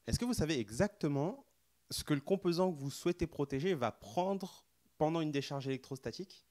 Est-ce que vous savez exactement ce que le composant que vous souhaitez protéger va prendre pendant une décharge électrostatique?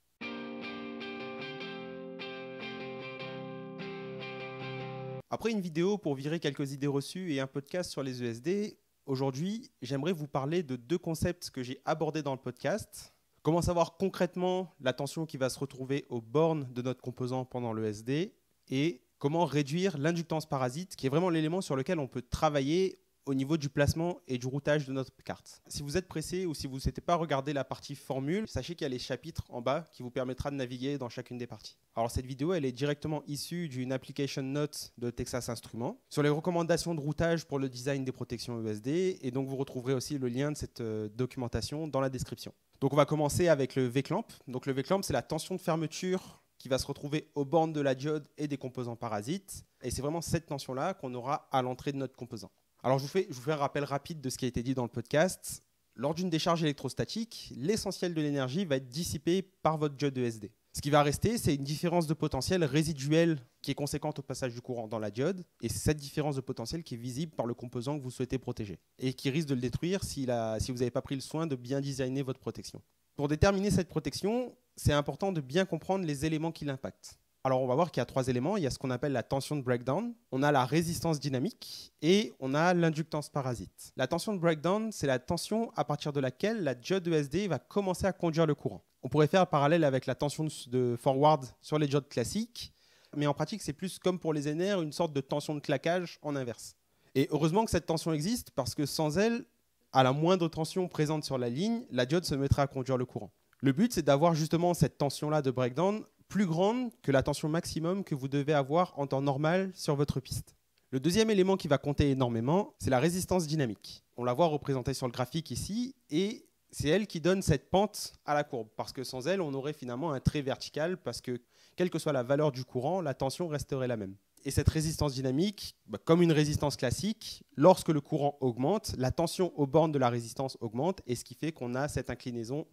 Après une vidéo pour virer quelques idées reçues et un podcast sur les ESD, aujourd'hui, j'aimerais vous parler de deux concepts que j'ai abordés dans le podcast. Comment savoir concrètement la tension qui va se retrouver aux bornes de notre composant pendant l'ESD et comment réduire l'inductance parasite, qui est vraiment l'élément sur lequel on peut travailler au niveau du placement et du routage de notre carte. Si vous êtes pressé ou si vous ne souhaitez pas regarder la partie formule, sachez qu'il y a les chapitres en bas qui vous permettra de naviguer dans chacune des parties. Alors cette vidéo, elle est directement issue d'une application note de Texas Instruments sur les recommandations de routage pour le design des protections ESD, et donc vous retrouverez aussi le lien de cette documentation dans la description. Donc on va commencer avec le V-clamp. Donc le V-clamp, c'est la tension de fermeture qui va se retrouver aux bornes de la diode et des composants parasites. Et c'est vraiment cette tension-là qu'on aura à l'entrée de notre composant. Alors je vous fais un rappel rapide de ce qui a été dit dans le podcast. Lors d'une décharge électrostatique, l'essentiel de l'énergie va être dissipé par votre diode ESD. Ce qui va rester, c'est une différence de potentiel résiduelle qui est conséquente au passage du courant dans la diode. Et c'est cette différence de potentiel qui est visible par le composant que vous souhaitez protéger et qui risque de le détruire si vous n'avez pas pris le soin de bien designer votre protection. Pour déterminer cette protection, c'est important de bien comprendre les éléments qui l'impactent. Alors on va voir qu'il y a trois éléments. Il y a ce qu'on appelle la tension de breakdown, on a la résistance dynamique et on a l'inductance parasite. La tension de breakdown, c'est la tension à partir de laquelle la diode ESD va commencer à conduire le courant. On pourrait faire un parallèle avec la tension de forward sur les diodes classiques, mais en pratique c'est plus comme pour les NR, une sorte de tension de claquage en inverse. Et heureusement que cette tension existe parce que sans elle, à la moindre tension présente sur la ligne, la diode se mettrait à conduire le courant. Le but, c'est d'avoir justement cette tension-là de breakdown plus grande que la tension maximum que vous devez avoir en temps normal sur votre piste. Le deuxième élément qui va compter énormément, c'est la résistance dynamique. On la voit représentée sur le graphique ici, et c'est elle qui donne cette pente à la courbe, parce que sans elle, on aurait finalement un trait vertical, parce que quelle que soit la valeur du courant, la tension resterait la même. Et cette résistance dynamique, comme une résistance classique, lorsque le courant augmente, la tension aux bornes de la résistance augmente, et ce qui fait qu'on a cette inclinaison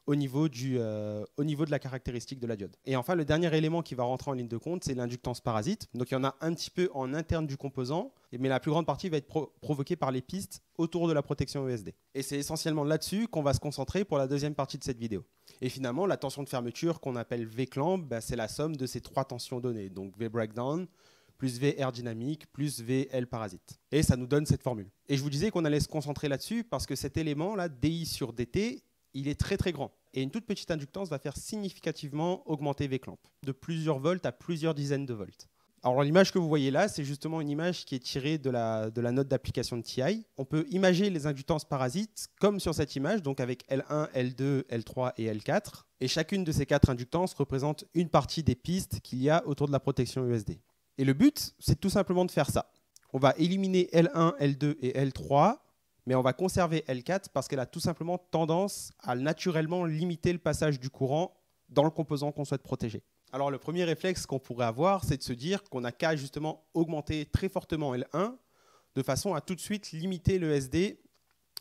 au niveau de la caractéristique de la diode. Et enfin, le dernier élément qui va rentrer en ligne de compte, c'est l'inductance parasite. Donc il y en a un petit peu en interne du composant, mais la plus grande partie va être provoquée par les pistes autour de la protection ESD. Et c'est essentiellement là-dessus qu'on va se concentrer pour la deuxième partie de cette vidéo. Et finalement, la tension de fermeture qu'on appelle V-clamp, c'est la somme de ces trois tensions données. Donc V breakdown, plus V air dynamique, plus V L parasite. Et ça nous donne cette formule. Et je vous disais qu'on allait se concentrer là-dessus parce que cet élément-là, DI sur DT, il est très très grand. Et une toute petite inductance va faire significativement augmenter V-clamp, de plusieurs volts à plusieurs dizaines de volts. Alors l'image que vous voyez là, c'est justement une image qui est tirée de la note d'application de TI. On peut imager les inductances parasites comme sur cette image, donc avec L1, L2, L3 et L4. Et chacune de ces quatre inductances représente une partie des pistes qu'il y a autour de la protection ESD. Et le but, c'est tout simplement de faire ça. On va éliminer L1, L2 et L3, mais on va conserver L4 parce qu'elle a tout simplement tendance à naturellement limiter le passage du courant dans le composant qu'on souhaite protéger. Alors le premier réflexe qu'on pourrait avoir, c'est de se dire qu'on n'a qu'à justement augmenter très fortement L1 de façon à tout de suite limiter le SD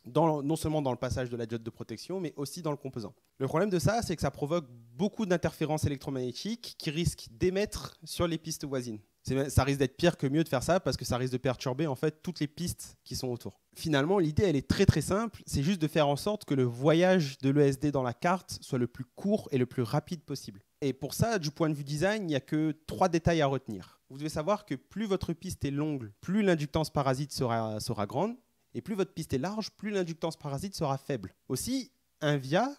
non seulement dans le passage de la diode de protection, mais aussi dans le composant. Le problème de ça, c'est que ça provoque beaucoup d'interférences électromagnétiques qui risquent d'émettre sur les pistes voisines. Ça risque d'être pire que mieux de faire ça parce que ça risque de perturber en fait toutes les pistes qui sont autour. Finalement, l'idée elle est très très simple, c'est juste de faire en sorte que le voyage de l'ESD dans la carte soit le plus court et le plus rapide possible. Et pour ça, du point de vue design, il n'y a que 3 détails à retenir. Vous devez savoir que plus votre piste est longue, plus l'inductance parasite sera grande, et plus votre piste est large, plus l'inductance parasite sera faible. Aussi, un via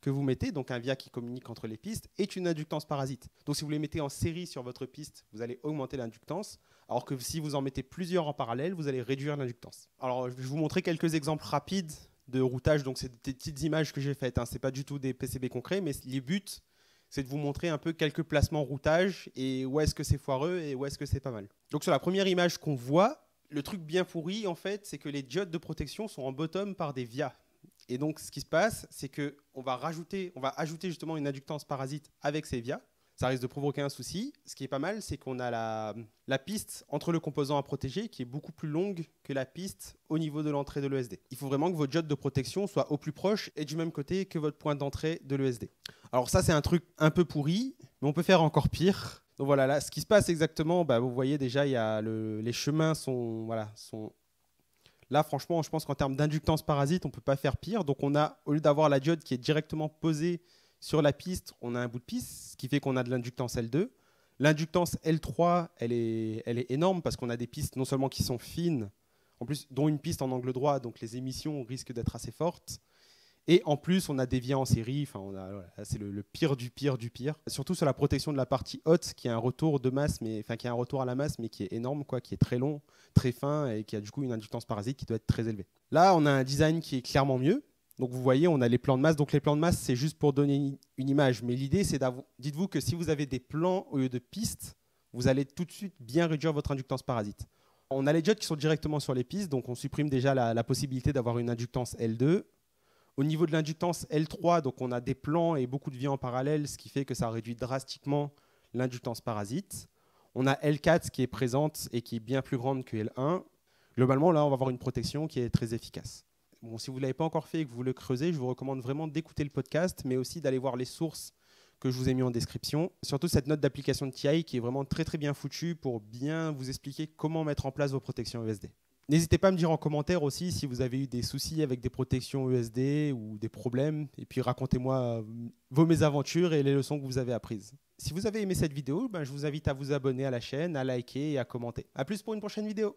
que vous mettez, donc un via qui communique entre les pistes, est une inductance parasite. Donc si vous les mettez en série sur votre piste, vous allez augmenter l'inductance, alors que si vous en mettez plusieurs en parallèle, vous allez réduire l'inductance. Alors je vais vous montrer quelques exemples rapides de routage, donc c'est des petites images que j'ai faites, ce n'est pas du tout des PCB concrets, mais les buts, c'est de vous montrer un peu quelques placements routage, et où est-ce que c'est foireux et où est-ce que c'est pas mal. Donc sur la première image qu'on voit, le truc bien pourri, en fait, c'est que les diodes de protection sont en bottom par des vias. Et donc, ce qui se passe, c'est qu'on va ajouter justement une inductance parasite avec ces vias. Ça risque de provoquer un souci. Ce qui est pas mal, c'est qu'on a la piste entre le composant à protéger qui est beaucoup plus longue que la piste au niveau de l'entrée de l'ESD. Il faut vraiment que votre diode de protection soit au plus proche et du même côté que votre point d'entrée de l'ESD. Alors ça, c'est un truc un peu pourri, mais on peut faire encore pire. Donc voilà, là, ce qui se passe exactement, vous voyez déjà, les chemins sont Là, franchement, je pense qu'en termes d'inductance parasite, on ne peut pas faire pire. Donc, on a, au lieu d'avoir la diode qui est directement posée sur la piste, on a un bout de piste, ce qui fait qu'on a de l'inductance L2. L'inductance L3, elle est énorme parce qu'on a des pistes non seulement qui sont fines, en plus, dont une piste en angle droit, donc les émissions risquent d'être assez fortes. Et en plus, on a des vias en série. Enfin, voilà, c'est le pire du pire du pire. Surtout sur la protection de la partie haute, qui a un retour de masse, qui a un retour à la masse, mais qui est énorme, quoi, qui est très long, très fin et qui a du coup une inductance parasite qui doit être très élevée. Là, on a un design qui est clairement mieux. Donc vous voyez, on a les plans de masse. Donc les plans de masse, c'est juste pour donner une image. Mais l'idée, c'est dites-vous que si vous avez des plans au lieu de pistes, vous allez tout de suite bien réduire votre inductance parasite. On a les diodes qui sont directement sur les pistes, donc on supprime déjà la possibilité d'avoir une inductance L2. Au niveau de l'inductance L3, donc on a des plans et beaucoup de vies en parallèle, ce qui fait que ça réduit drastiquement l'inductance parasite. On a L4 qui est présente et qui est bien plus grande que L1. Globalement, là, on va avoir une protection qui est très efficace. Bon, si vous ne l'avez pas encore fait et que vous voulez creuser, je vous recommande vraiment d'écouter le podcast, mais aussi d'aller voir les sources que je vous ai mis en description. Surtout cette note d'application de TI qui est vraiment très très bien foutue pour bien vous expliquer comment mettre en place vos protections ESD. N'hésitez pas à me dire en commentaire aussi si vous avez eu des soucis avec des protections ESD ou des problèmes. Et puis racontez-moi vos mésaventures et les leçons que vous avez apprises. Si vous avez aimé cette vidéo, je vous invite à vous abonner à la chaîne, à liker et à commenter. A plus pour une prochaine vidéo.